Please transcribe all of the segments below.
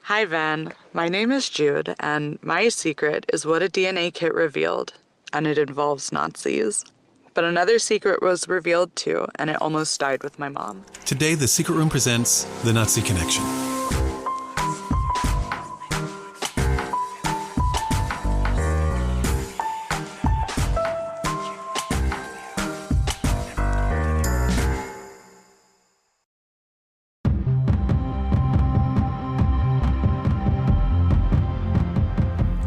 Hi, Van. My name is Jude, and my secret is what a DNA kit revealed, and it involves Nazis. But another secret was revealed too, and it almost died with my mom. Today, The Secret Room presents The Nazi Connection.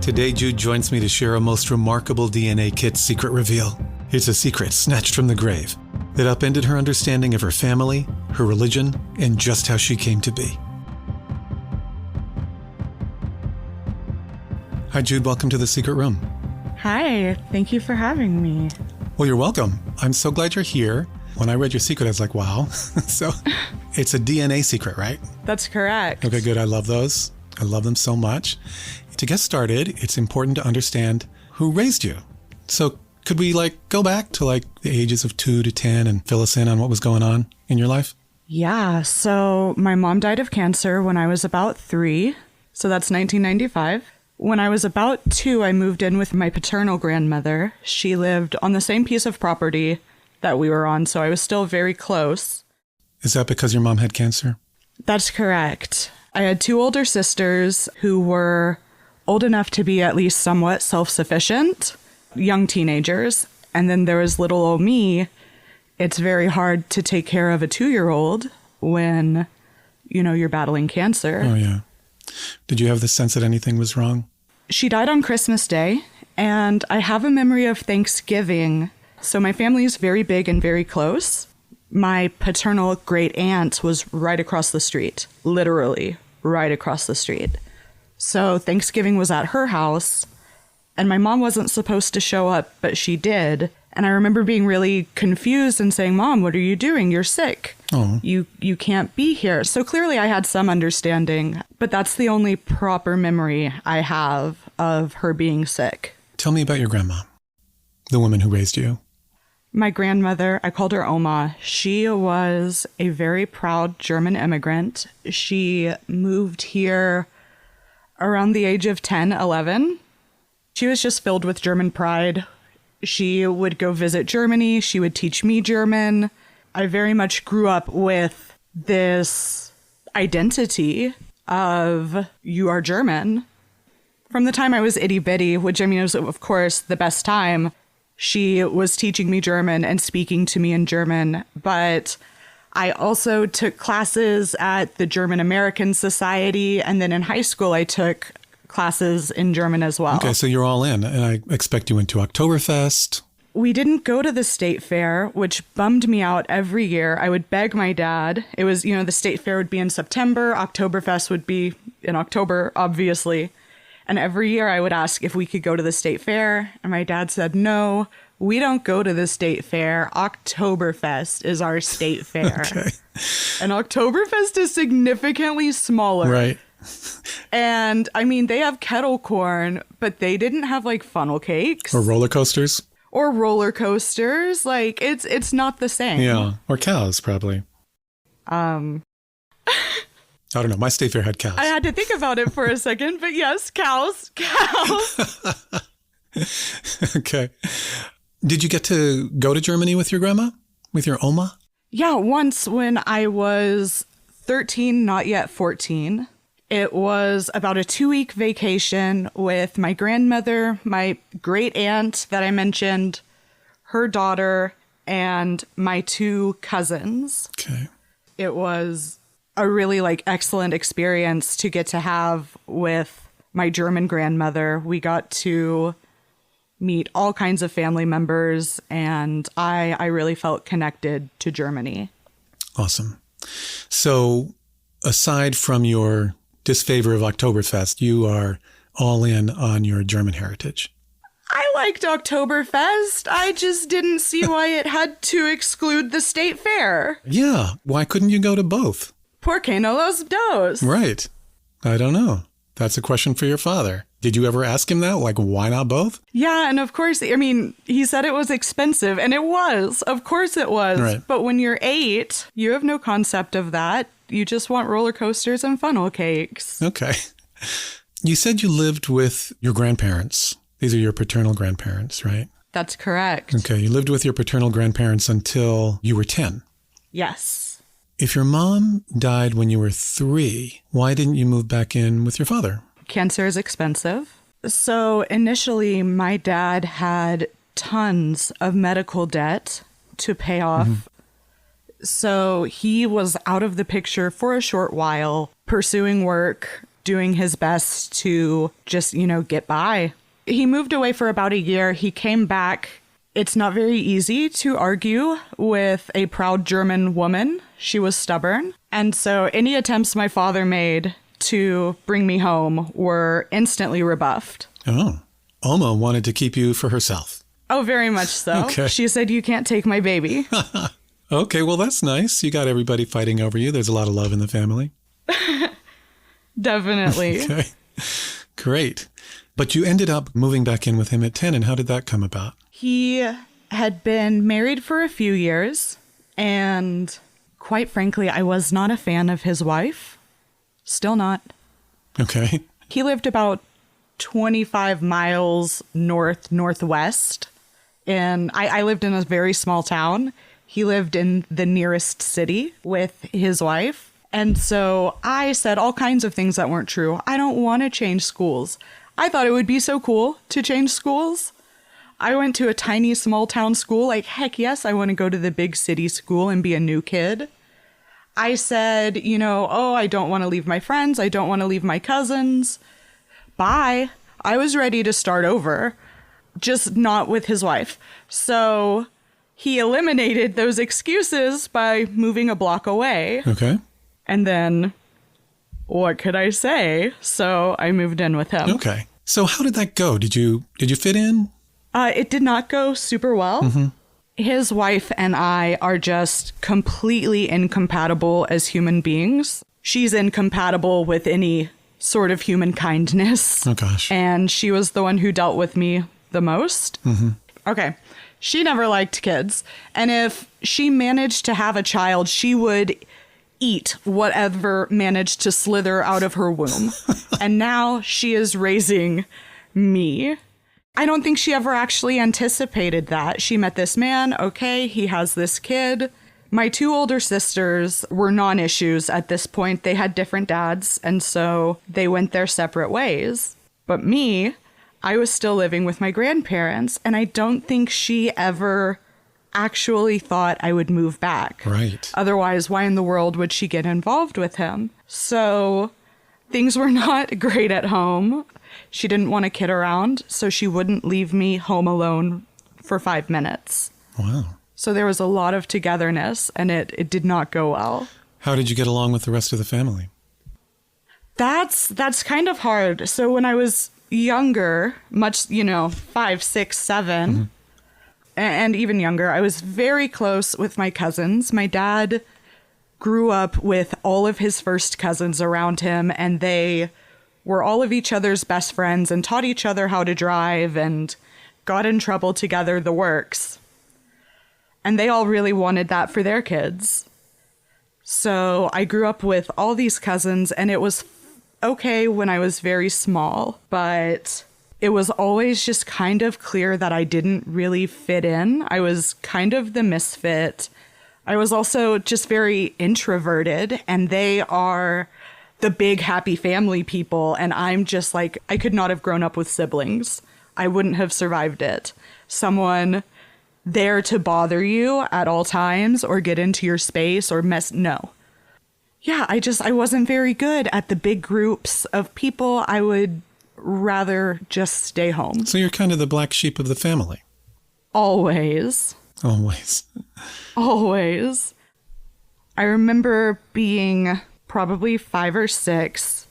Today, Jude joins me to share a most remarkable DNA kit secret reveal. It's a secret snatched from the grave that upended her understanding of her family, her religion, and just how she came to be. Hi, Jude. Welcome to The Secret Room. Hi. Thank you for having me. Well, you're welcome. I'm so glad you're here. When I read your secret, I was like, wow. So it's a DNA secret, right? That's correct. Okay, good. I love those. I love them so much. To get started, it's important to understand who raised you. So could we go back to the ages of 2 to 10 and fill us in on what was going on in your life? Yeah. So my mom died of cancer when I was about 3. So that's 1995. When I was about 2, I moved in with my paternal grandmother. She lived on the same piece of property that we were on, so I was still very close. Is that because your mom had cancer? That's correct. I had 2 older sisters who were old enough to be at least somewhat self-sufficient, young teenagers. And then there was little old me. It's very hard to take care of a 2-year-old when, you're battling cancer. Oh, yeah. Did you have the sense that anything was wrong? She died on Christmas Day, and I have a memory of Thanksgiving. So my family is very big and very close. My paternal great aunt was right across the street, literally right across the street. So Thanksgiving was at her house, and my mom wasn't supposed to show up, but she did. And I remember being really confused and saying, "Mom, what are you doing? You're sick. Oh. You can't be here." So clearly I had some understanding, but that's the only proper memory I have of her being sick. Tell me about your grandma, the woman who raised you. My grandmother, I called her Oma. She was a very proud German immigrant. She moved here around the age of 10, 11. She was just filled with German pride. She would go visit Germany. She would teach me German. I very much grew up with this identity of you are German. From the time I was itty bitty, which was, of course, the best time, she was teaching me German and speaking to me in German. But I also took classes at the German American Society, and then in high school I took classes in German as well. Okay, so you're all in, and I expect you went to Oktoberfest. We didn't go to the state fair, which bummed me out every year. I would beg my dad. It was, the state fair would be in September, Oktoberfest would be in October, obviously. And every year I would ask if we could go to the state fair, and my dad said, "No, we don't go to the state fair. Oktoberfest is our state fair." Okay. And Oktoberfest is significantly smaller. Right. And they have kettle corn, but they didn't have funnel cakes. Or roller coasters. Or roller coasters. It's not the same. Yeah. Or cows, probably. I don't know. My state fair had cows. I had to think about it for a second, but yes, cows. Okay. Did you get to go to Germany with your grandma? With your Oma? Yeah, once when I was 13, not yet 14. It was about a 2-week vacation with my grandmother, my great aunt that I mentioned, her daughter, and my 2 cousins. Okay. It was a really excellent experience to get to have with my German grandmother. We got to meet all kinds of family members, and I really felt connected to Germany. Awesome. So aside from your disfavor of Oktoberfest, you are all in on your German heritage. I liked Oktoberfest. I just didn't see why it had to exclude the state fair. Yeah. Why couldn't you go to both? ¿Por qué no los dos? Right. I don't know. That's a question for your father. Did you ever ask him that? Why not both? Yeah, and of course, he said it was expensive, and it was. Of course it was. Right. But when you're 8, you have no concept of that. You just want roller coasters and funnel cakes. Okay. You said you lived with your grandparents. These are your paternal grandparents, right? That's correct. Okay. You lived with your paternal grandparents until you were 10. Yes. If your mom died when you were 3, why didn't you move back in with your father? Cancer is expensive. So initially, my dad had tons of medical debt to pay off. Mm-hmm. So he was out of the picture for a short while, pursuing work, doing his best to just, get by. He moved away for about a year. He came back. It's not very easy to argue with a proud German woman. She was stubborn. And so any attempts my father made to bring me home were instantly rebuffed. Oh, Oma wanted to keep you for herself. Oh, very much so. Okay. She said, you can't take my baby. Okay, well, that's nice. You got everybody fighting over you. There's a lot of love in the family. Definitely. Okay, great. But you ended up moving back in with him at 10, and how did that come about? He had been married for a few years, and quite frankly, I was not a fan of his wife. Still not. Okay. He lived about 25 miles northwest, and I lived in a very small town. He lived in the nearest city with his wife. And so I said all kinds of things that weren't true. I don't want to change schools. I thought it would be so cool to change schools. I went to a tiny small town school. Like, heck yes, I want to go to the big city school and be a new kid. I said, I don't want to leave my friends. I don't want to leave my cousins. Bye. I was ready to start over, just not with his wife. So he eliminated those excuses by moving a block away. Okay. And then, what could I say? So I moved in with him. Okay. So how did that go? Did you fit in? It did not go super well. Mm-hmm. His wife and I are just completely incompatible as human beings. She's incompatible with any sort of human kindness. Oh, gosh. And she was the one who dealt with me the most. Mm-hmm. Okay. She never liked kids. And if she managed to have a child, she would eat whatever managed to slither out of her womb. And now she is raising me. I don't think she ever actually anticipated that. She met this man. Okay, he has this kid. My 2 older sisters were non-issues at this point. They had different dads, and so they went their separate ways. But me, I was still living with my grandparents, and I don't think she ever actually thought I would move back. Right. Otherwise, why in the world would she get involved with him? So things were not great at home. She didn't want a kid around, so she wouldn't leave me home alone for 5 minutes. Wow. So there was a lot of togetherness, and it did not go well. How did you get along with the rest of the family? That's kind of hard. So when I was younger, much, 5, 6, 7, mm-hmm. and even younger, I was very close with my cousins. My dad grew up with all of his first cousins around him, and they were all of each other's best friends and taught each other how to drive and got in trouble together, the works. And they all really wanted that for their kids. So I grew up with all these cousins, and it was okay when I was very small, but it was always just kind of clear that I didn't really fit in. I was kind of the misfit. I was also just very introverted, and they are the big happy family people, and I'm just like, I could not have grown up with siblings. I wouldn't have survived it. Someone there to bother you at all times or get into your space or mess. No. Yeah, I wasn't very good at the big groups of people. I would rather just stay home. So you're kind of the black sheep of the family. Always. Always. Always. I remember being probably 5 or 6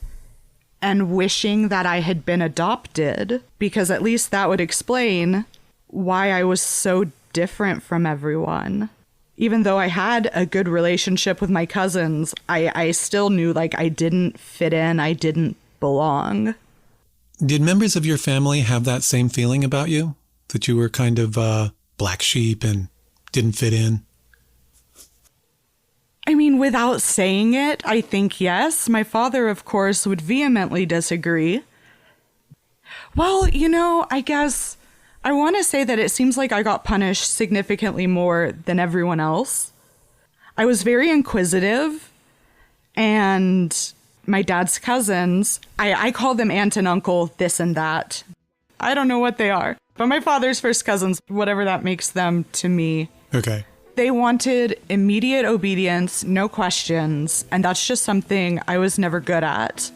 and wishing that I had been adopted, because at least that would explain why I was so different from everyone. Even though I had a good relationship with my cousins, I still knew like I didn't fit in, I didn't belong. Did members of your family have that same feeling about you? That you were kind of black sheep and didn't fit in? I mean, without saying it, I think yes. My father, of course, would vehemently disagree. Well, I guess I want to say that it seems like I got punished significantly more than everyone else. I was very inquisitive, and my dad's cousins, I call them aunt and uncle, this and that. I don't know what they are, but my father's first cousins, whatever that makes them to me. Okay. They wanted immediate obedience, no questions, and that's just something I was never good at.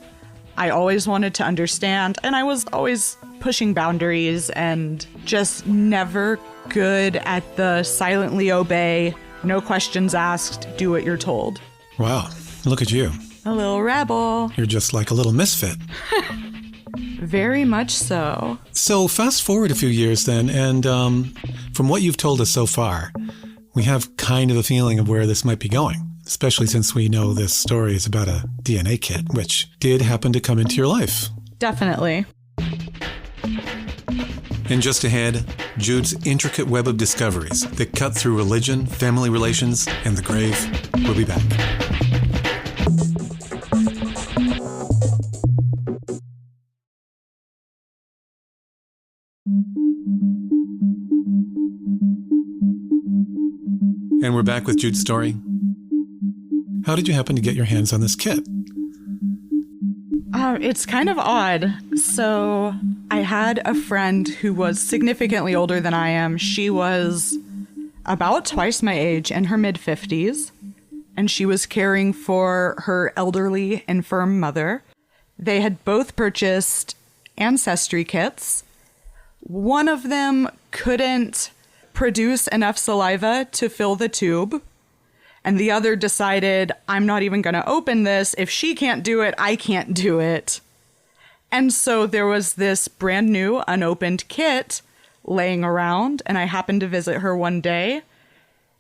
I always wanted to understand, and I was always pushing boundaries and just never good at the silently obey, no questions asked, do what you're told. Wow, look at you. A little rebel. You're just like a little misfit. Very much so. So fast forward a few years then, and from what you've told us so far, we have kind of a feeling of where this might be going, especially since we know this story is about a DNA kit, which did happen to come into your life. Definitely. And just ahead, Jude's intricate web of discoveries that cut through religion, family relations, and the grave. We'll be back. And we're back with Jude's story. How did you happen to get your hands on this kit? It's kind of odd. So I had a friend who was significantly older than I am. She was about twice my age, in her mid-50s, and she was caring for her elderly, infirm mother. They had both purchased ancestry kits. One of them couldn't produce enough saliva to fill the tube, and the other decided, I'm not even going to open this. If she can't do it, I can't do it. And so there was this brand new unopened kit laying around, and I happened to visit her one day.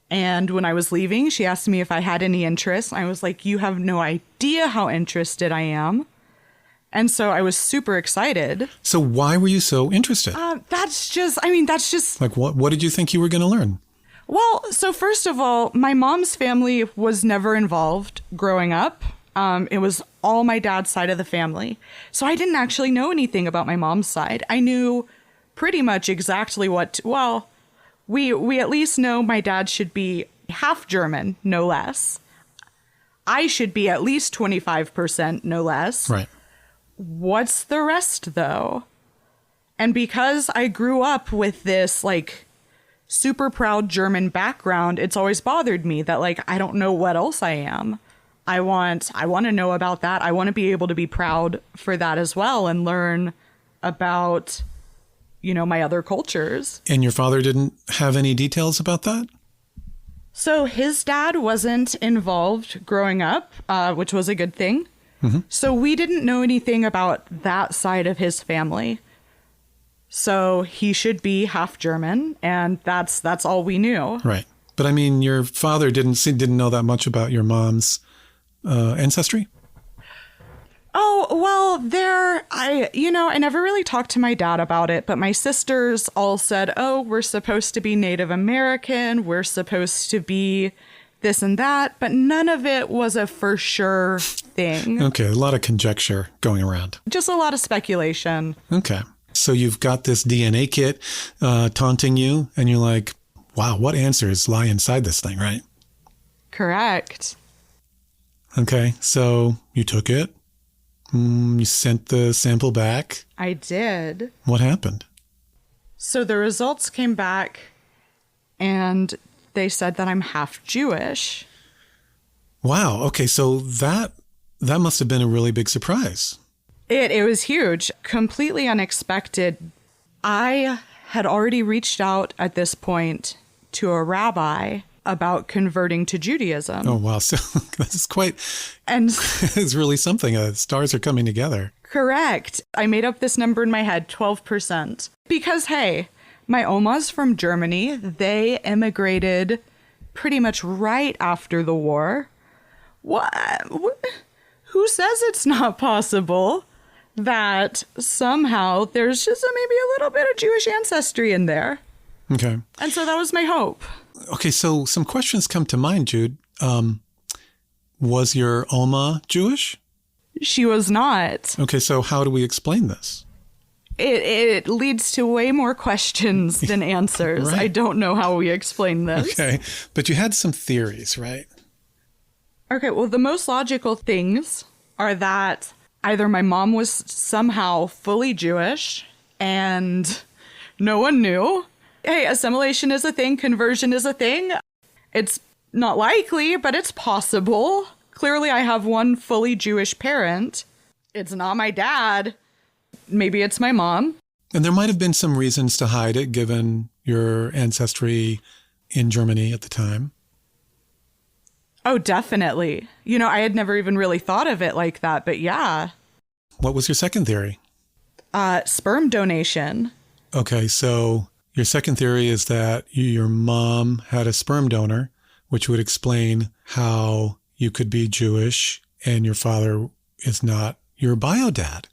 And when I was leaving, she asked me if I had any interest. I was like, you have no idea how interested I am. And so I was super excited. So why were you so interested? That's just... Like, what did you think you were going to learn? Well, so first of all, my mom's family was never involved growing up. It was all my dad's side of the family. So I didn't actually know anything about my mom's side. I knew pretty much exactly we at least know my dad should be half German, no less. I should be at least 25%, no less. Right. What's the rest, though? And because I grew up with this, super proud German background, it's always bothered me that, I don't know what else I am. I want to know about that. I want to be able to be proud for that as well and learn about, my other cultures. And your father didn't have any details about that? So his dad wasn't involved growing up, which was a good thing. Mm-hmm. So we didn't know anything about that side of his family. So he should be half German, and that's all we knew. Right. But I mean, your father didn't know that much about your mom's ancestry? Oh, well, I never really talked to my dad about it, but my sisters all said, oh, we're supposed to be Native American, we're supposed to be this and that, but none of it was a for sure thing. Okay, a lot of conjecture going around. Just a lot of speculation. Okay. So you've got this DNA kit taunting you, and you're like, wow, what answers lie inside this thing, right? Correct. Okay, so you took it. You sent the sample back. I did. What happened? So the results came back, and they said that I'm half Jewish. Wow. Okay, so that must have been a really big surprise. It was huge, completely unexpected. I had already reached out at this point to a rabbi about converting to Judaism. Oh, wow. So this is quite... And it's really something. Stars are coming together. Correct. I made up this number in my head, 12%. Because, hey, my Oma's from Germany. They immigrated pretty much right after the war. What? Who says it's not possible that somehow there's just maybe a little bit of Jewish ancestry in there? Okay. And so that was my hope. Okay, so some questions come to mind, Jude. Was your Oma Jewish? She was not. Okay, so how do we explain this? It leads to way more questions than answers. Right. I don't know how we explain this. Okay, but you had some theories, right? Okay, well, the most logical things are that either my mom was somehow fully Jewish and no one knew. Hey, assimilation is a thing, conversion is a thing. It's not likely, but it's possible. Clearly, I have one fully Jewish parent. It's not my dad. Maybe it's my mom. And there might have been some reasons to hide it, given your ancestry in Germany at the time. Oh, definitely. You know, I had never even really thought of it like that, but yeah. What was your second theory? Sperm donation. Okay, so your second theory is that your mom had a sperm donor, which would explain how you could be Jewish and your father is not your bio dad.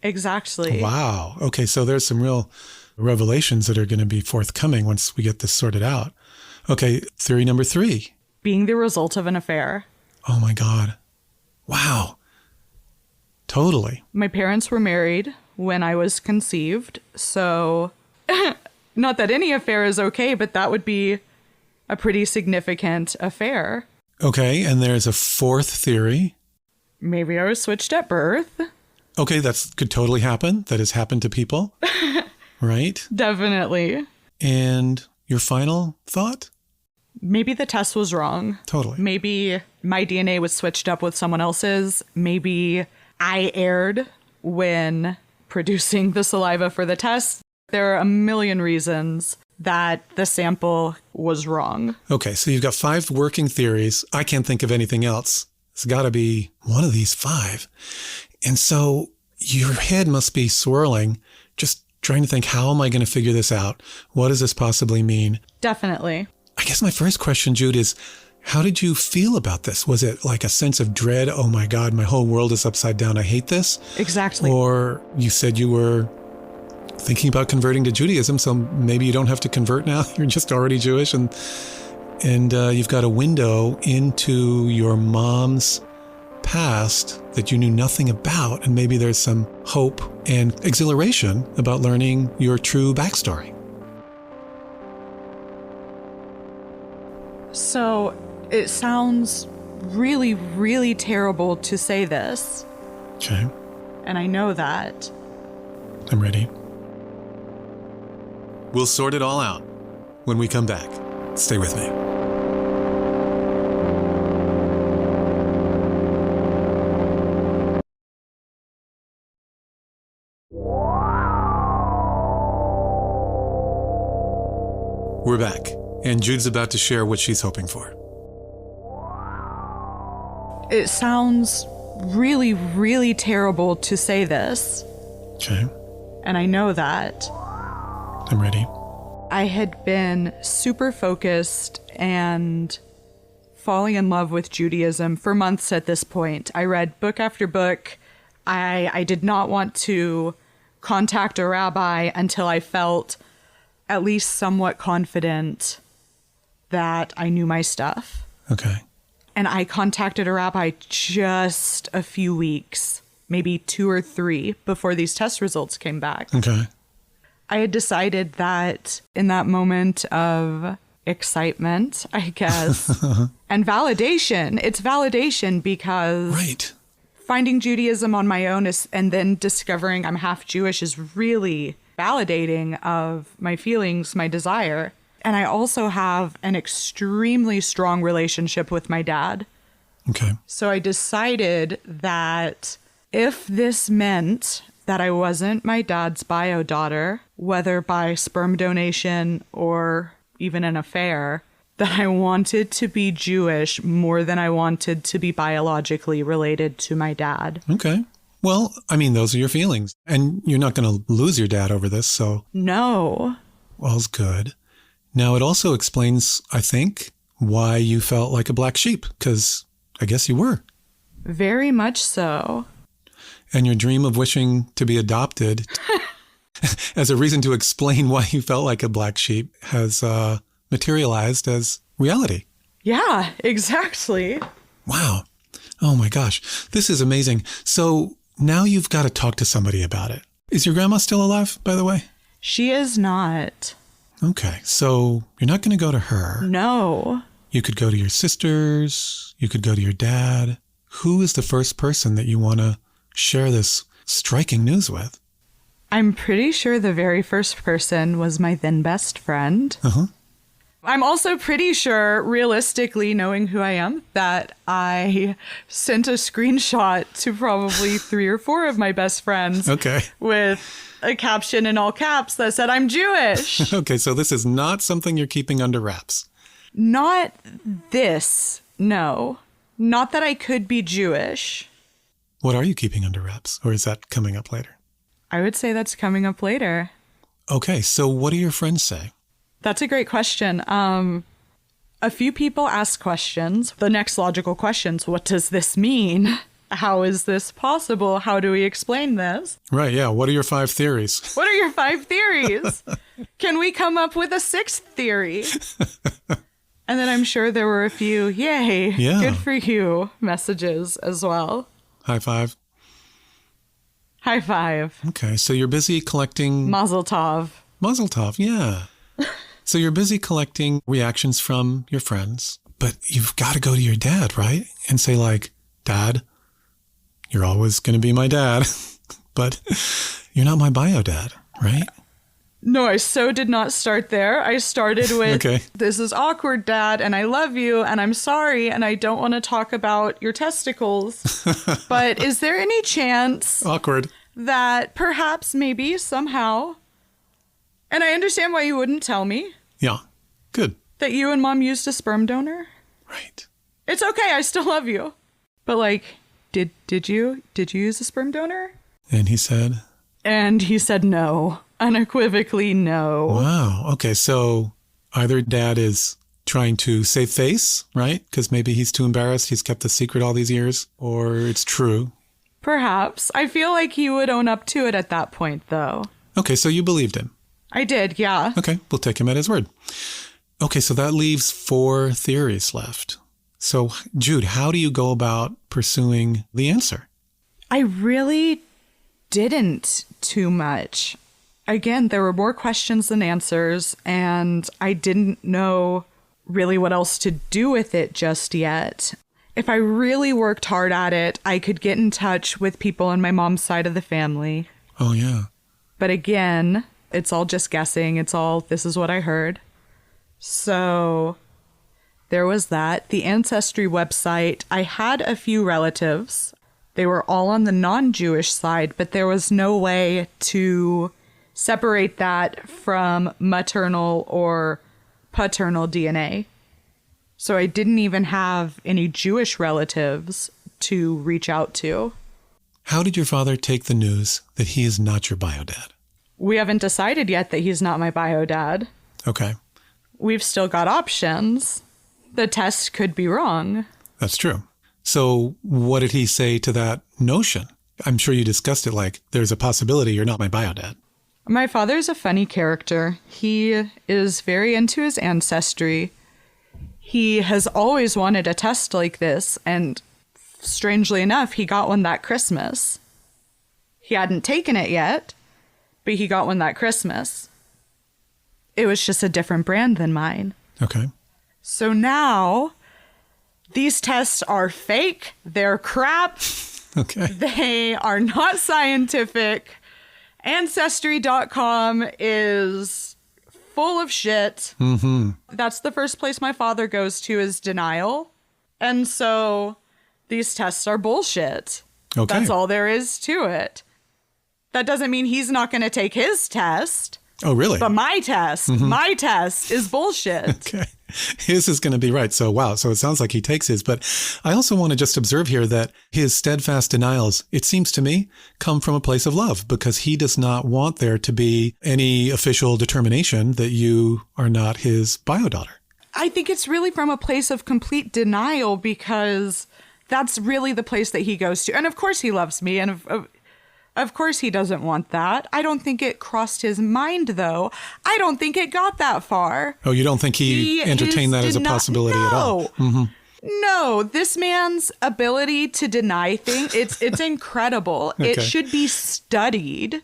Exactly. Wow. Okay, so there's some real revelations that are going to be forthcoming once we get this sorted out. Okay, theory number 3. Being the result of an affair. Oh my God. Wow. Totally. My parents were married when I was conceived, so not that any affair is okay, but that would be a pretty significant affair. Okay, and there's a fourth theory. Maybe I was switched at birth. Okay, that could totally happen. That has happened to people, right? Definitely. And your final thought? Maybe the test was wrong. Totally. Maybe my DNA was switched up with someone else's. Maybe I erred when producing the saliva for the test. There are a million reasons that the sample was wrong. Okay, so you've got 5 working theories. I can't think of anything else. It's got to be one of these 5. And so your head must be swirling, just trying to think, how am I going to figure this out? What does this possibly mean? Definitely. I guess my first question, Jude, is how did you feel about this? Was it like a sense of dread? Oh my God, my whole world is upside down. I hate this. Exactly. Or you said you were thinking about converting to Judaism, so maybe you don't have to convert now. You're just already Jewish, and you've got a window into your mom's past that you knew nothing about, and maybe there's some hope and exhilaration about learning your true backstory. So it sounds really, really terrible to say this. Okay. And I know that. I'm ready. We'll sort it all out when we come back. Stay with me. We're back, and Jude's about to share what she's hoping for. It sounds really, really terrible to say this. Okay. And I know that. I'm ready. I had been super focused and falling in love with Judaism for months at this point. I read book after book. I did not want to contact a rabbi until I felt at least somewhat confident that I knew my stuff. Okay. And I contacted a rabbi just a few weeks, maybe 2 or 3, before these test results came back. Okay. I had decided that in that moment of excitement, I guess, and validation, it's validation because Right. finding Judaism on my own and then discovering I'm half Jewish is really validating of my feelings, my desire. And I also have an extremely strong relationship with my dad. Okay. So I decided that if this meant that I wasn't my dad's bio daughter, whether by sperm donation or even an affair, that I wanted to be Jewish more than I wanted to be biologically related to my dad. Okay. Well, I mean, those are your feelings. And you're not going to lose your dad over this, so No. all's good. Now, it also explains, I think, why you felt like a black sheep, because I guess you were. Very much so. And your dream of wishing to be adopted as a reason to explain why you felt like a black sheep has materialized as reality. Yeah, exactly. Wow. Oh my gosh. This is amazing. So now you've got to talk to somebody about it. Is your grandma still alive, by the way? She is not. Okay. So you're not going to go to her. No. You could go to your sisters. You could go to your dad. Who is the first person that you want to share this striking news with? I'm pretty sure the very first person was my then best friend. Uh-huh. I'm also pretty sure, realistically, knowing who I am, that I sent a screenshot to probably 3 or 4 of my best friends. Okay. With a caption in all caps that said, "I'm Jewish." Okay, so this is not something you're keeping under wraps. Not this, no. Not that I could be Jewish. What are you keeping under wraps? Or is that coming up later? I would say that's coming up later. Okay, so what do your friends say? That's a great question. A few people ask questions. The next logical questions, what does this mean? How is this possible? How do we explain this? Right, yeah. What are your 5 theories? What are your 5 theories? Can we come up with a 6th theory? And then I'm sure there were a few, yay, yeah. Good for you messages as well. High five. High five. Okay, so you're busy collecting... Mazel tov. Mazel tov, yeah. So you're busy collecting reactions from your friends, but you've got to go to your dad, right? And say like, "Dad, you're always going to be my dad, but you're not my bio dad, right?" No, I so did not start there. I started with, okay. This is awkward, Dad, and I love you, and I'm sorry, and I don't want to talk about your testicles. But is there any chance... Awkward. ...that perhaps, maybe, somehow... And I understand why you wouldn't tell me. Yeah, good. That you and Mom used a sperm donor. Right. It's okay, I still love you. But like, did you use a sperm donor? And he said? And he said no. Unequivocally no. Wow. Okay, so either Dad is trying to save face, right? Because maybe he's too embarrassed. He's kept the secret all these years. Or it's true. Perhaps. I feel like he would own up to it at that point, though. Okay, so you believed him. I did, yeah. Okay, we'll take him at his word. Okay, so that leaves 4 theories left. So, Jude, how do you go about pursuing the answer? I really didn't too much. Again, there were more questions than answers, and I didn't know really what else to do with it just yet. If I really worked hard at it, I could get in touch with people on my mom's side of the family. Oh, yeah. But again, it's all just guessing. It's all, this is what I heard. So there was that. The Ancestry website, I had a few relatives. They were all on the non-Jewish side, but there was no way to separate that from maternal or paternal DNA. So I didn't even have any Jewish relatives to reach out to. How did your father take the news that he is not your bio dad? We haven't decided yet that he's not my bio dad. Okay. We've still got options. The test could be wrong. That's true. So what did he say to that notion? I'm sure you discussed it like, there's a possibility you're not my bio dad. My father's a funny character. He is very into his ancestry. He has always wanted a test like this, and strangely enough, he got one that Christmas. He hadn't taken it yet, but he got one that Christmas. It was just a different brand than mine. Okay. So now, these tests are fake. They're crap. Okay. They are not scientific. Ancestry.com is full of shit. Mm-hmm. That's the first place my father goes to is denial. And so these tests are bullshit. Okay. That's all there is to it. That doesn't mean he's not going to take his test. Oh, really? But my test is bullshit. Okay. His is going to be right. So, wow. So it sounds like he takes his. But I also want to just observe here that his steadfast denials, it seems to me, come from a place of love because he does not want there to be any official determination that you are not his bio daughter. I think it's really from a place of complete denial because that's really the place that he goes to. And of course he loves me. And of course he doesn't want that. I don't think it crossed his mind, though. I don't think it got that far. Oh, you don't think he entertained that as a possibility at all? No. No, this man's ability to deny things, it's incredible. Okay. It should be studied.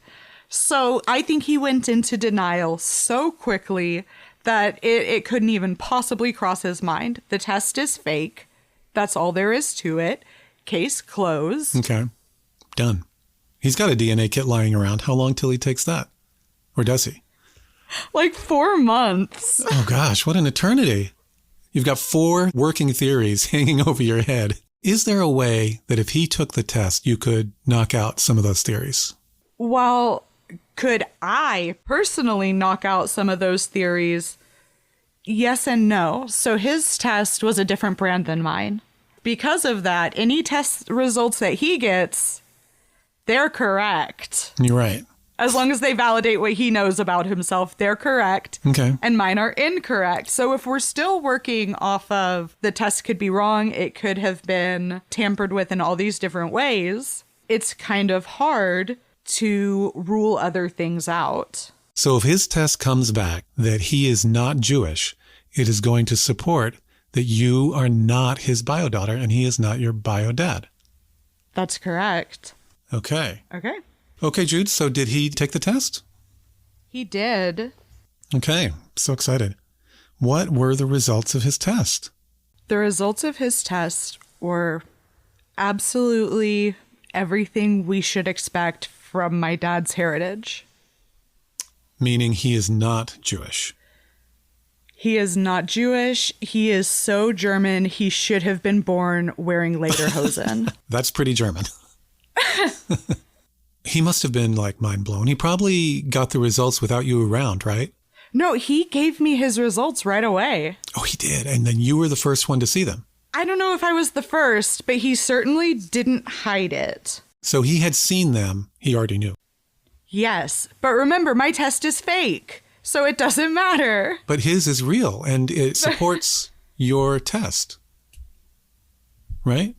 So I think he went into denial so quickly that it couldn't even possibly cross his mind. The test is fake. That's all there is to it. Case closed. Okay. Done. He's got a DNA kit lying around. How long till he takes that? Or does he? Like 4 months. Oh gosh, what an eternity. You've got 4 working theories hanging over your head. Is there a way that if he took the test, you could knock out some of those theories? Well, could I personally knock out some of those theories? Yes and no. So his test was a different brand than mine. Because of that, any test results that he gets, they're correct. You're right. As long as they validate what he knows about himself, they're correct. Okay. And mine are incorrect. So if we're still working off of the test could be wrong, it could have been tampered with in all these different ways, it's kind of hard to rule other things out. So if his test comes back that he is not Jewish, it is going to support that you are not his bio daughter and he is not your bio dad. That's correct. Okay. Okay. Okay, Jude. So did he take the test? He did. Okay. So excited. What were the results of his test? The results of his test were absolutely everything we should expect from my dad's heritage. Meaning he is not Jewish. He is not Jewish. He is so German, he should have been born wearing lederhosen. That's pretty German. He must have been like mind blown. He probably got the results without you around, right? No, he gave me his results right away. Oh, he did. And then you were the first one to see them. I don't know if I was the first, but he certainly didn't hide it. So he had seen them. He already knew. Yes, but remember, my test is fake, so it doesn't matter. But his is real and it supports your test. Right?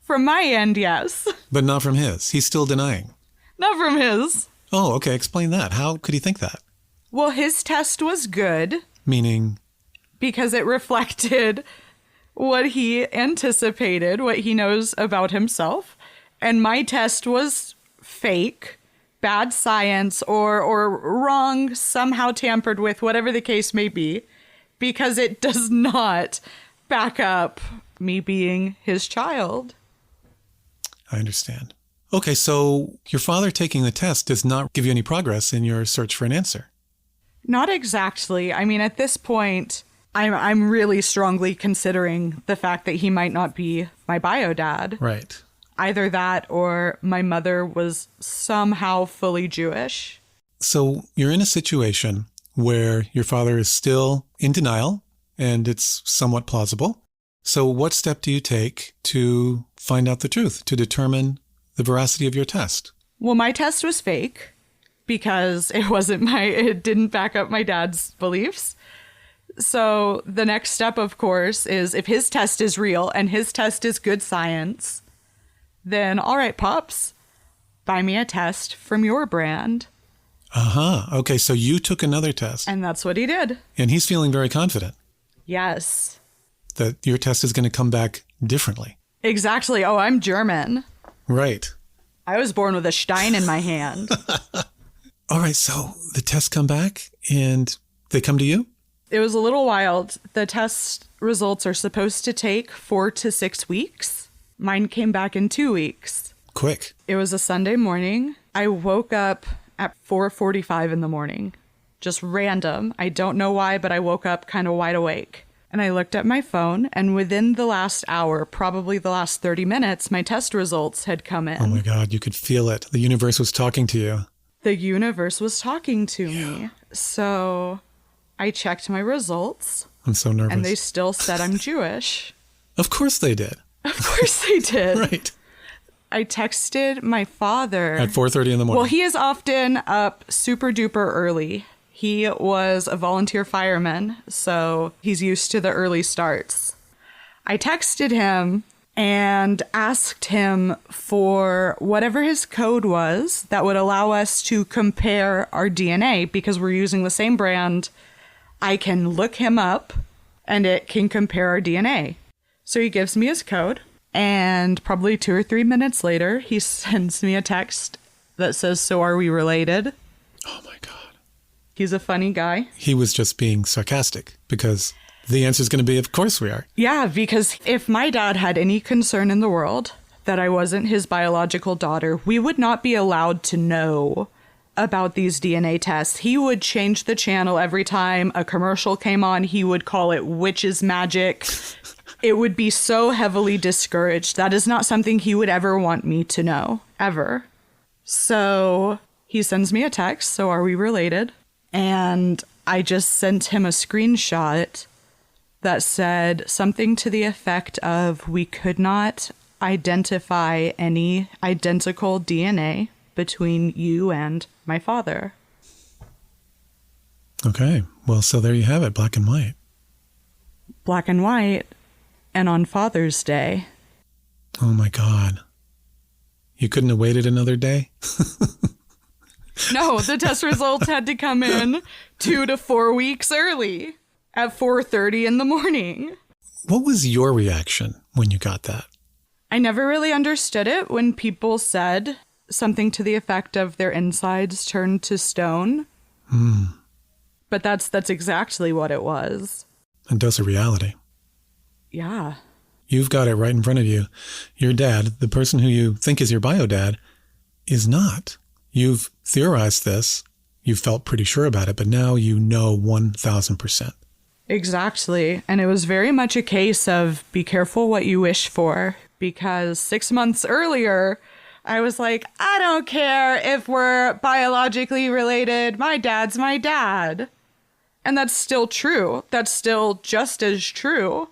From my end, yes. But not from his. He's still denying. Not from his. Oh, okay. Explain that. How could he think that? Well, his test was good. Meaning? Because it reflected what he anticipated, what he knows about himself. And my test was fake, bad science, or wrong, somehow tampered with, whatever the case may be, because it does not back up me being his child. I understand. Okay, so your father taking the test does not give you any progress in your search for an answer. Not exactly. I mean, at this point, I'm really strongly considering the fact that he might not be my bio dad. Right. Either that or my mother was somehow fully Jewish. So you're in a situation where your father is still in denial, and it's somewhat plausible. So what step do you take to find out the truth, to determine the veracity of your test? Well, my test was fake because it didn't back up my dad's beliefs. So the next step, of course, is if his test is real and his test is good science, then all right, Pops, buy me a test from your brand. Uh-huh. Okay, so you took another test. And that's what he did. And he's feeling very confident. Yes. That your test is going to come back differently. Exactly. Oh, I'm German. Right. I was born with a Stein in my hand. All right, so the tests come back and they come to you? It was a little wild. The test results are supposed to take 4 to 6 weeks. Mine came back in 2 weeks. Quick. It was a Sunday morning. I woke up at 4:45 in the morning. Just random. I don't know why, but I woke up kind of wide awake. And I looked at my phone, and within the last hour, probably the last 30 minutes, my test results had come in. Oh my God, you could feel it. The universe was talking to you. The universe was talking to me. So I checked my results. I'm so nervous. And they still said I'm Jewish. Of course they did. Of course they did. Right. I texted my father. At 4:30 in the morning. Well, he is often up super duper early. He was a volunteer fireman, so he's used to the early starts. I texted him and asked him for whatever his code was that would allow us to compare our DNA because we're using the same brand. I can look him up and it can compare our DNA. So he gives me his code, and probably 2 or 3 minutes later, he sends me a text that says, "So are we related?" Oh my God. He's a funny guy. He was just being sarcastic because the answer is going to be, of course we are. Yeah, because if my dad had any concern in the world that I wasn't his biological daughter, we would not be allowed to know about these DNA tests. He would change the channel every time a commercial came on. He would call it witch's magic. It would be so heavily discouraged. That is not something he would ever want me to know, ever. So he sends me a text, "So are we related?" And I just sent him a screenshot that said something to the effect of, "We could not identify any identical DNA between you and my father." Okay. Well, so there you have it, black and white. Black and white, and on Father's Day. Oh my God. You couldn't have waited another day? No, the test results had to come in 2 to 4 weeks early at 4:30 in the morning. What was your reaction when you got that? I never really understood it when people said something to the effect of their insides turned to stone. But that's exactly what it was. A dose of reality. Yeah. You've got it right in front of you. Your dad, the person who you think is your bio dad, is not. You've theorized this. You felt pretty sure about it, but now you know 1,000%. Exactly. And it was very much a case of be careful what you wish for, because 6 months earlier, I was like, I don't care if we're biologically related. My dad's my dad. And that's still true. That's still just as true.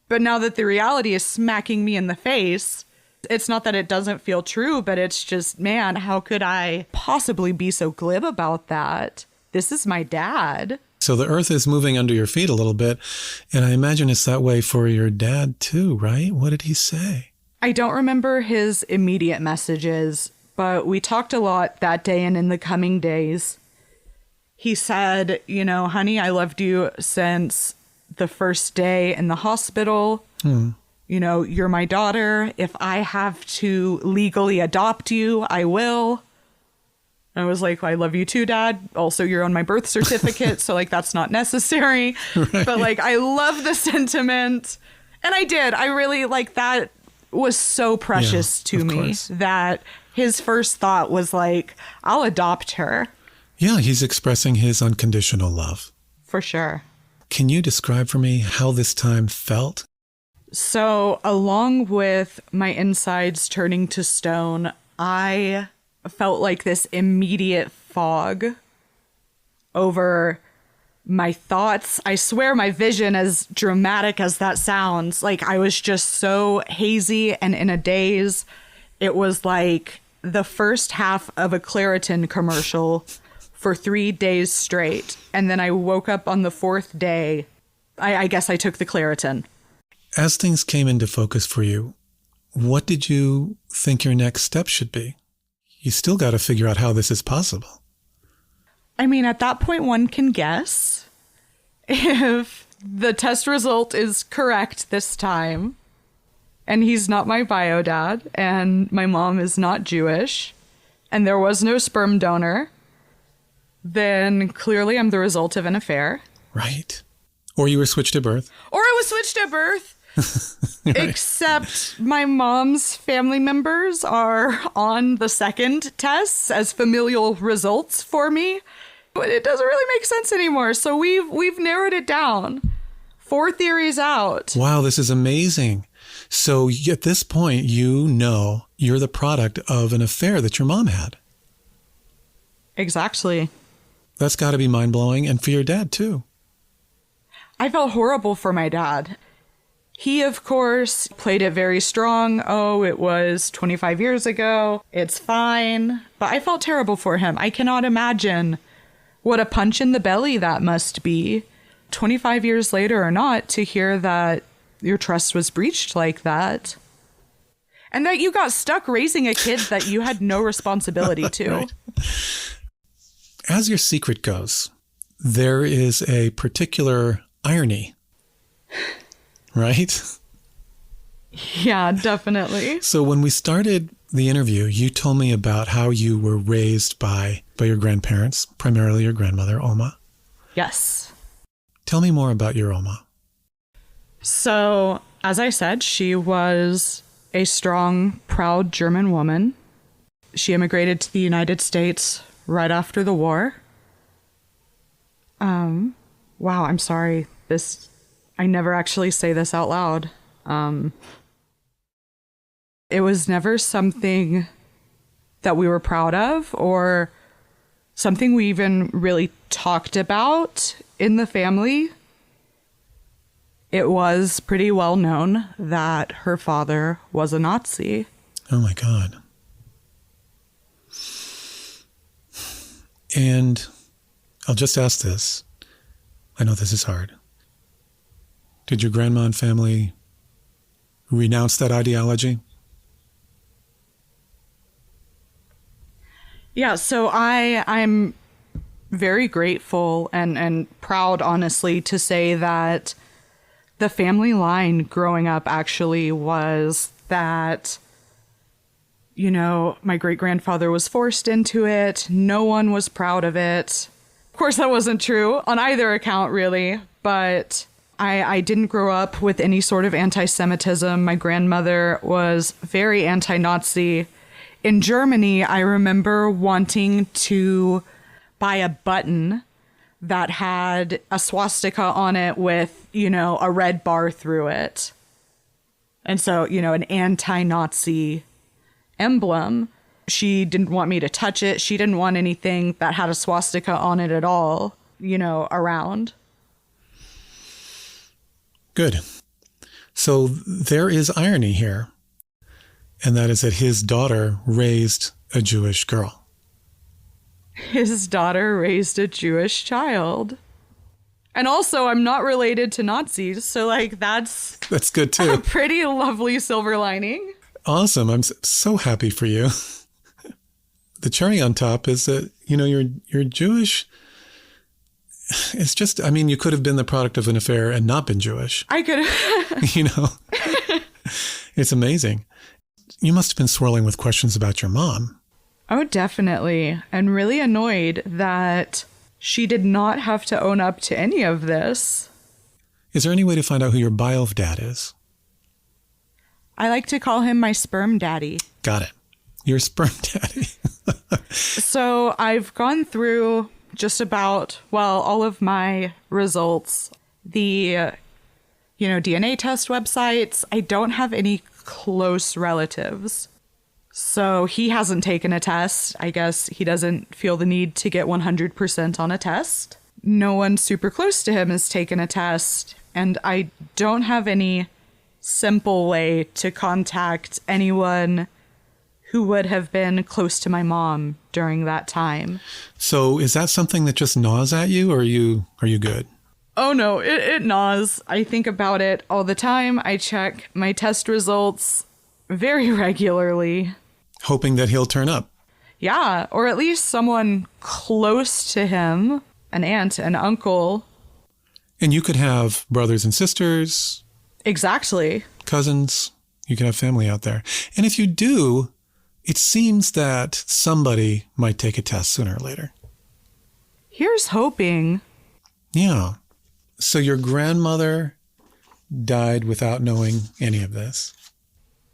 But now that the reality is smacking me in the face, it's not that it doesn't feel true, but it's just, man, how could I possibly be so glib about that? This is my dad. So the earth is moving under your feet a little bit. And I imagine it's that way for your dad too, right? What did he say? I don't remember his immediate messages, but we talked a lot that day and in the coming days. He said, you know, "Honey, I loved you since the first day in the hospital. You know, you're my daughter. If I have to legally adopt you, I will." I was like, "Well, I love you too, Dad. Also, you're on my birth certificate, so like that's not necessary." Right. But like, I love the sentiment. And I did. I really like that. Was so precious to me course. That his first thought was like, I'll adopt her. Yeah, he's expressing his unconditional love. For sure. Can you describe for me how this time felt? So, along with my insides turning to stone, I felt like this immediate fog over my thoughts. I swear my vision, as dramatic as that sounds, like I was just so hazy and in a daze. It was like the first half of a Claritin commercial for 3 days straight. And then I woke up on the 4th day. I guess I took the Claritin. As things came into focus for you, what did you think your next step should be? You still got to figure out how this is possible. I mean, at that point, one can guess if the test result is correct this time, and he's not my bio dad, and my mom is not Jewish, and there was no sperm donor, then clearly I'm the result of an affair. Right. Or you were switched at birth. Or I was switched at birth. Right. Except my mom's family members are on the second tests as familial results for me. But it doesn't really make sense anymore. So we've narrowed it down. 4 theories out. Wow, this is amazing. So at this point, you know you're the product of an affair that your mom had. Exactly. That's got to be mind-blowing. And for your dad, too. I felt horrible for my dad. He, of course, played it very strong. Oh, it was 25 years ago. It's fine. But I felt terrible for him. I cannot imagine what a punch in the belly that must be, 25 years later or not, to hear that your trust was breached like that. And that you got stuck raising a kid that you had no responsibility to. Right. As your secret goes, there is a particular irony, right? Yeah, definitely. So when we started the interview, you told me about how you were raised by your grandparents, primarily your grandmother, Oma. Yes. Tell me more about your Oma. So, as I said, she was a strong, proud German woman. She immigrated to the United States right after the war. Wow, I'm sorry. I never actually say this out loud. It was never something that we were proud of or something we even really talked about in the family. It was pretty well known that her father was a Nazi. Oh my God. And I'll just ask this. I know this is hard. Did your grandma and family renounce that ideology? Yeah, so I'm very grateful and proud, honestly, to say that the family line growing up actually was that, you know, my great-grandfather was forced into it. No one was proud of it. Of course, that wasn't true on either account, really, but I didn't grow up with any sort of anti-Semitism. My grandmother was very anti-Nazi. In Germany, I remember wanting to buy a button that had a swastika on it with, you know, a red bar through it. And so, you know, an anti-Nazi emblem. She didn't want me to touch it. She didn't want anything that had a swastika on it at all, you know, around. Good. So there is irony here, and that is that his daughter raised a Jewish girl. His daughter raised a Jewish child. And also, I'm not related to Nazis, so, like, that's good too. A pretty lovely silver lining. Awesome. I'm so happy for you. The cherry on top is that, you know, you're Jewish. It's just, I mean, you could have been the product of an affair and not been Jewish. I could have. You know, it's amazing. You must have been swirling with questions about your mom. Oh, definitely. And really annoyed that she did not have to own up to any of this. Is there any way to find out who your bio dad is? I like to call him my sperm daddy. Got it. Your sperm daddy. So I've gone through just about, well, all of my results. The, you know, DNA test websites. I don't have any close relatives. So he hasn't taken a test. I guess he doesn't feel the need to get 100% on a test. No one super close to him has taken a test. And I don't have any simple way to contact anyone who would have been close to my mom during that time. So is that something that just gnaws at you, or are you good? Oh no, it gnaws. I think about it all the time. I check my test results very regularly. Hoping that he'll turn up. Yeah, or at least someone close to him, an aunt, an uncle. And you could have brothers and sisters. Exactly. Cousins. You could have family out there. And if you do, it seems that somebody might take a test sooner or later. Here's hoping. Yeah. So your grandmother died without knowing any of this.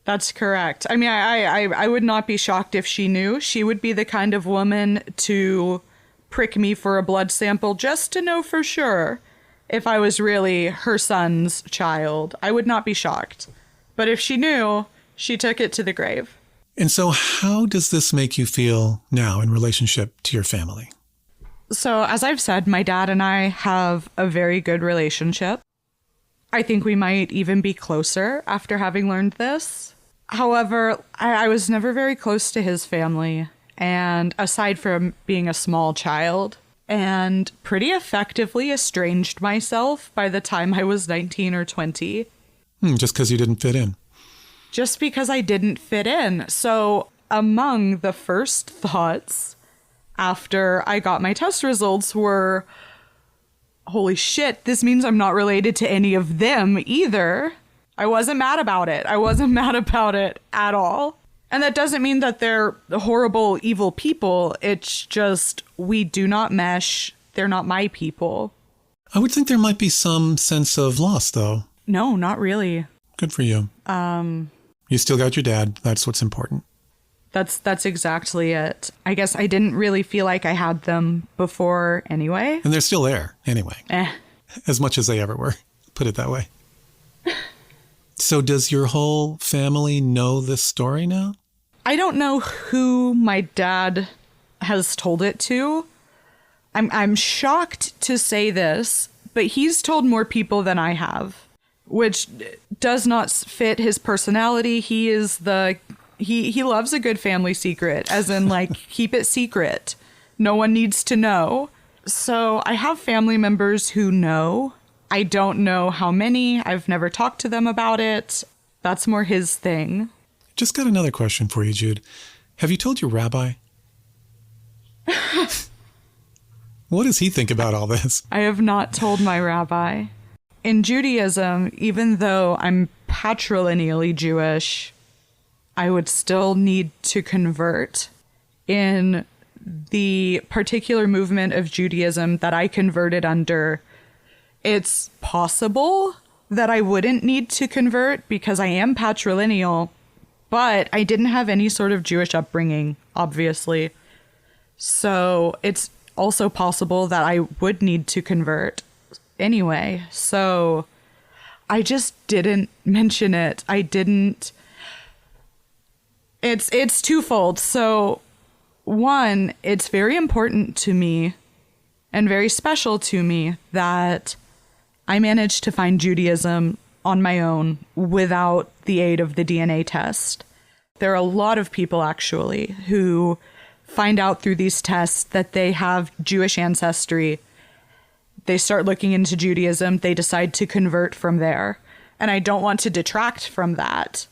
That's correct. I mean, I would not be shocked if she knew. She would be the kind of woman to prick me for a blood sample just to know for sure if I was really her son's child. I would not be shocked. But if she knew, she took it to the grave. And so how does this make you feel now in relationship to your family? So, as I've said, my dad and I have a very good relationship. I think we might even be closer after having learned this. However, I was never very close to his family. And aside from being a small child, and pretty effectively estranged myself by the time I was 19 or 20. Just because you didn't fit in. Just because I didn't fit in. So among the first thoughts after I got my test results were, holy shit, this means I'm not related to any of them either. I wasn't mad about it. I wasn't mad about it at all. And that doesn't mean that they're horrible, evil people. It's just we do not mesh. They're not my people. I would think there might be some sense of loss, though. No, not really. Good for you. You still got your dad. That's what's important. That's exactly it. I guess I didn't really feel like I had them before anyway. And they're still there anyway. As much as they ever were. Put it that way. So does your whole family know this story now? I don't know who my dad has told it to. I'm shocked to say this, but he's told more people than I have, which does not fit his personality. He loves a good family secret, as in like keep it secret. No one needs to know. So I have family members who know. I don't know how many. I've never talked to them about it. That's more his thing. Just got another question for you, Jude. Have you told your rabbi? What does he think about all this? I have not told my rabbi. In Judaism, even though I'm patrilineally Jewish, I would still need to convert. In the particular movement of Judaism that I converted under, it's possible that I wouldn't need to convert because I am patrilineal, but I didn't have any sort of Jewish upbringing, obviously. So it's also possible that I would need to convert anyway. So I just didn't mention it. I didn't. It's twofold. So one, it's very important to me and very special to me that I managed to find Judaism on my own without the aid of the DNA test. There are a lot of people actually who find out through these tests that they have Jewish ancestry. They start looking into Judaism. They decide to convert from there. And I don't want to detract from that.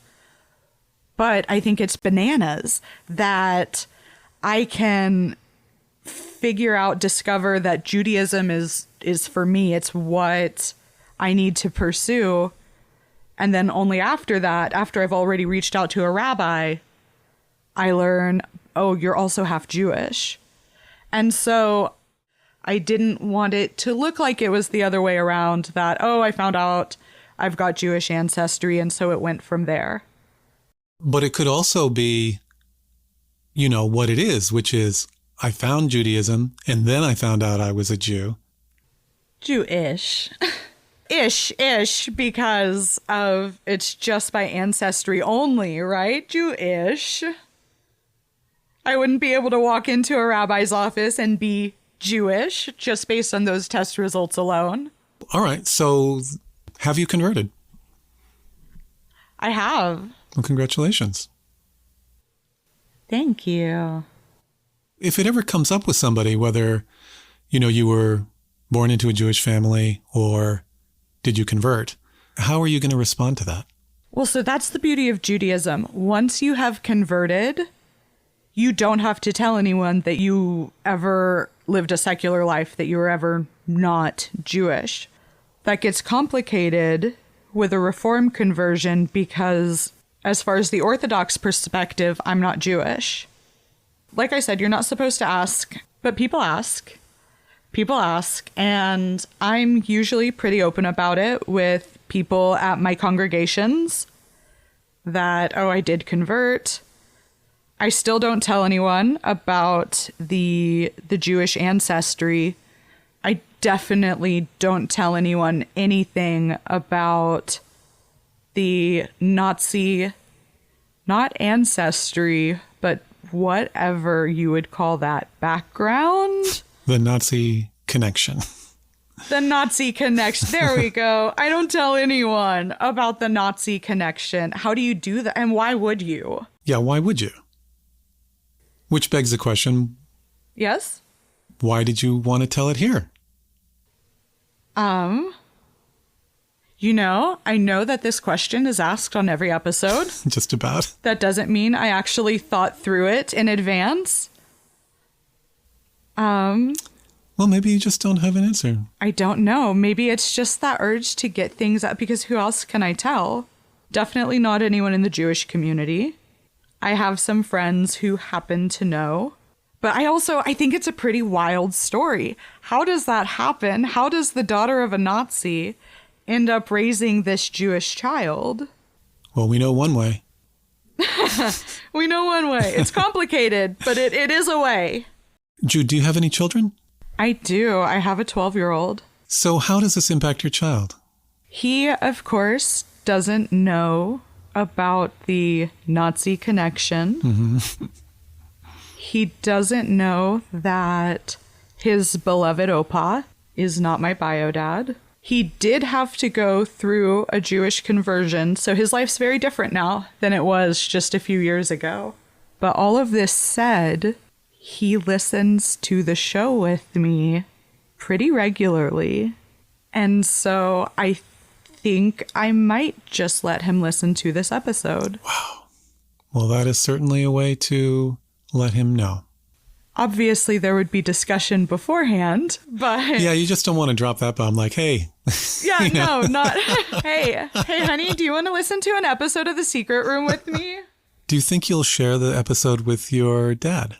But I think it's bananas that I can discover that Judaism is for me. It's what I need to pursue. And then only after that, after I've already reached out to a rabbi, I learn, oh, you're also half Jewish. And so I didn't want it to look like it was the other way around, that, oh, I found out I've got Jewish ancestry, and so it went from there. But it could also be, you know, what it is, which is I found Judaism, and then I found out I was a Jew. Jewish. Ish, because of it's just by ancestry only, right? Jewish. I wouldn't be able to walk into a rabbi's office and be Jewish just based on those test results alone. All right. So have you converted? I have. Well, congratulations. Thank you. If it ever comes up with somebody, whether, you know, you were born into a Jewish family or did you convert, how are you going to respond to that? Well, so that's the beauty of Judaism. Once you have converted, you don't have to tell anyone that you ever lived a secular life, that you were ever not Jewish. That gets complicated with a Reform conversion because, as far as the Orthodox perspective, I'm not Jewish. Like I said, you're not supposed to ask, but people ask. People ask, and I'm usually pretty open about it with people at my congregations that, oh, I did convert. I still don't tell anyone about the Jewish ancestry. I definitely don't tell anyone anything about the Nazi, not ancestry, but whatever you would call that, background? The Nazi connection. The Nazi connection. There we go. I don't tell anyone about the Nazi connection. How do you do that? And why would you? Yeah, why would you? Which begs the question. Yes? Why did you want to tell it here? You know, I know that this question is asked on every episode. Just about. That doesn't mean I actually thought through it in advance. Well, maybe you just don't have an answer. I don't know. Maybe it's just that urge to get things out, because who else can I tell? Definitely not anyone in the Jewish community. I have some friends who happen to know. But I think it's a pretty wild story. How does that happen? How does the daughter of a Nazi end up raising this Jewish child? Well, we know one way. We know one way. It's complicated, but it is a way. Jude, do you have any children? I do. I have a 12-year-old. So how does this impact your child? He, of course, doesn't know about the Nazi connection. Mm-hmm. He doesn't know that his beloved Opa is not my bio dad. He did have to go through a Jewish conversion, so his life's very different now than it was just a few years ago. But all of this said, he listens to the show with me pretty regularly. And so I think I might just let him listen to this episode. Wow. Well, that is certainly a way to let him know. Obviously, there would be discussion beforehand, but... Yeah, you just don't want to drop that bomb like, hey. Yeah, no, not... Hey, honey, do you want to listen to an episode of The Secret Room with me? Do you think you'll share the episode with your dad?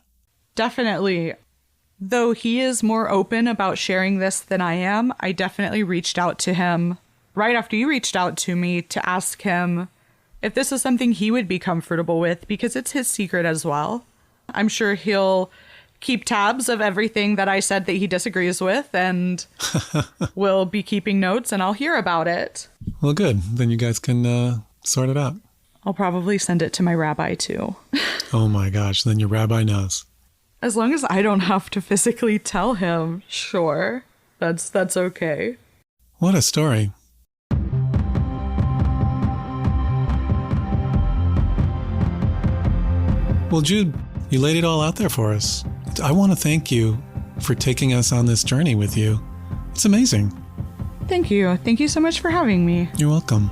Definitely. Though he is more open about sharing this than I am, I definitely reached out to him right after you reached out to me to ask him if this is something he would be comfortable with, because it's his secret as well. I'm sure he'll keep tabs of everything that I said that he disagrees with, and will be keeping notes, and I'll hear about it. Well, good. Then you guys can sort it out. I'll probably send it to my rabbi, too. Oh my gosh, then your rabbi knows. As long as I don't have to physically tell him, sure. That's okay. What a story. Well, Jude, you laid it all out there for us. I want to thank you for taking us on this journey with you. It's amazing. Thank you. Thank you so much for having me. You're welcome.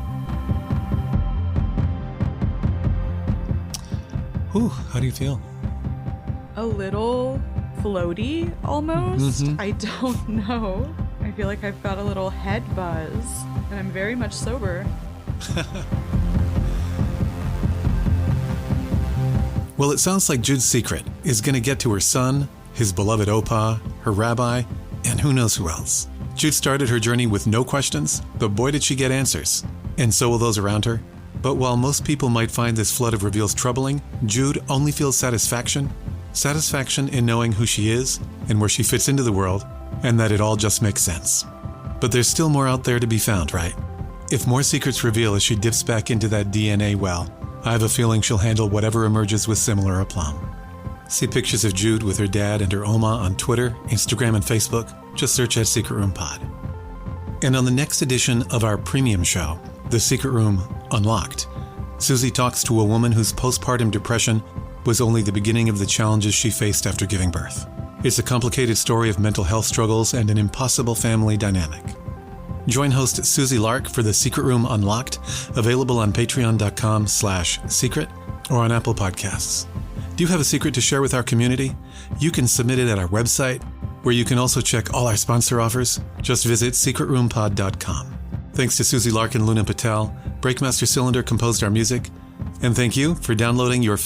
Ooh, how do you feel? A little floaty, almost. Mm-hmm. I don't know. I feel like I've got a little head buzz, and I'm very much sober. Well, it sounds like Jude's secret is going to get to her son, his beloved Opa, her rabbi, and who knows who else. Jude started her journey with no questions, but boy did she get answers. And so will those around her. But while most people might find this flood of reveals troubling, Jude only feels satisfaction. Satisfaction in knowing who she is and where she fits into the world, and that it all just makes sense. But there's still more out there to be found, right? If more secrets reveal as she dips back into that DNA well, I have a feeling she'll handle whatever emerges with similar aplomb. See pictures of Jude with her dad and her Oma on Twitter, Instagram, and Facebook. Just search at Secret Room Pod. And on the next edition of our premium show, The Secret Room Unlocked, Susie talks to a woman whose postpartum depression was only the beginning of the challenges she faced after giving birth. It's a complicated story of mental health struggles and an impossible family dynamic. Join host Susie Lark for The Secret Room Unlocked, available on patreon.com/secret or on Apple Podcasts. Do you have a secret to share with our community? You can submit it at our website, where you can also check all our sponsor offers. Just visit secretroompod.com. Thanks to Susie Lark and Luna Patel. Breakmaster Cylinder composed our music. And thank you for downloading your